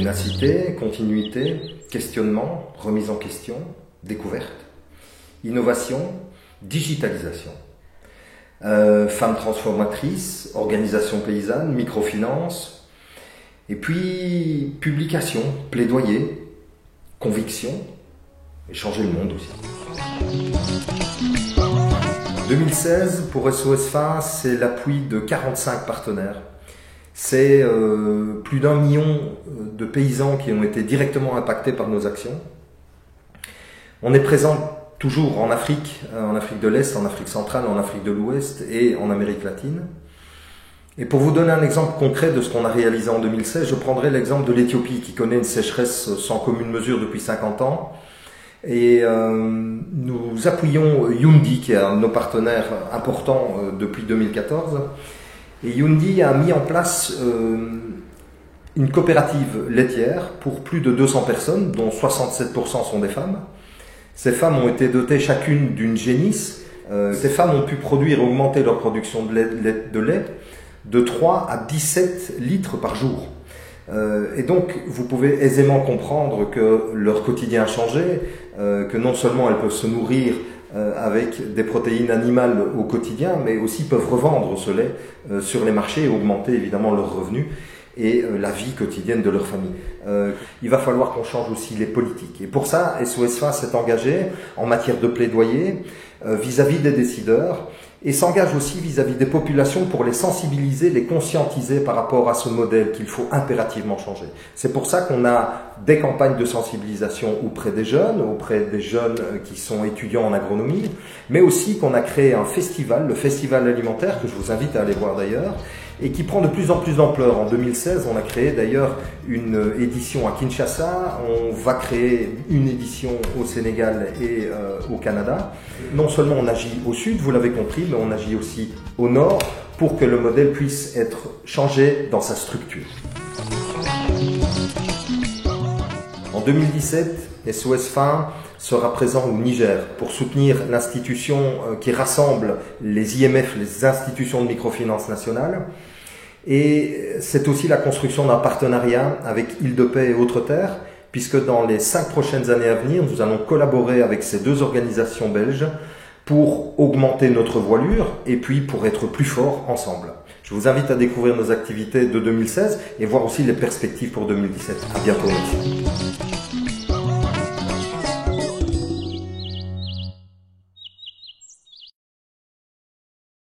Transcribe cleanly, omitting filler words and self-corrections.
Ténacité, continuité, questionnement, remise en question, découverte, innovation, digitalisation. Femmes transformatrices, organisation paysanne, microfinance, et puis publication, plaidoyer, conviction, et changer le monde aussi. 2016, pour SOS Faim, c'est l'appui de 45 partenaires. C'est plus d'1 million de paysans qui ont été directement impactés par nos actions. On est présent toujours en Afrique de l'Est, en Afrique centrale, en Afrique de l'Ouest et en Amérique latine. Et pour vous donner un exemple concret de ce qu'on a réalisé en 2016, je prendrai l'exemple de l'Éthiopie qui connaît une sécheresse sans commune mesure depuis 50 ans. Et nous appuyons Yundi, qui est un de nos partenaires importants depuis 2014. Et Yundi a mis en place une coopérative laitière pour plus de 200 personnes, dont 67% sont des femmes. Ces femmes ont été dotées chacune d'une génisse. Ces femmes ont pu produire et augmenter leur production de lait de 3 à 17 litres par jour. Et donc, vous pouvez aisément comprendre que leur quotidien a changé, que non seulement elles peuvent se nourrir avec des protéines animales au quotidien, mais aussi peuvent revendre ce lait sur les marchés et augmenter évidemment leurs revenus et la vie quotidienne de leur famille. Il va falloir qu'on change aussi les politiques. Et pour ça, SOS Faim s'est engagé en matière de plaidoyer vis-à-vis des décideurs et s'engage aussi vis-à-vis des populations pour les sensibiliser, les conscientiser par rapport à ce modèle qu'il faut impérativement changer. C'est pour ça qu'on a des campagnes de sensibilisation auprès des jeunes qui sont étudiants en agronomie, mais aussi qu'on a créé un festival, le Festival alimentaire, que je vous invite à aller voir d'ailleurs, et qui prend de plus en plus d'ampleur. En 2016, on a créé d'ailleurs une édition à Kinshasa, on va créer une édition au Sénégal et au Canada. Non seulement on agit au sud, vous l'avez compris, mais on agit aussi au nord pour que le modèle puisse être changé dans sa structure. En 2017, SOS Faim sera présent au Niger pour soutenir l'institution qui rassemble les IMF, les institutions de microfinance nationales. Et c'est aussi la construction d'un partenariat avec Île de Paix et Autres Terres, puisque dans les 5 prochaines années à venir, nous allons collaborer avec ces 2 organisations belges pour augmenter notre voilure et puis pour être plus forts ensemble. Je vous invite à découvrir nos activités de 2016 et voir aussi les perspectives pour 2017. À bientôt. Merci.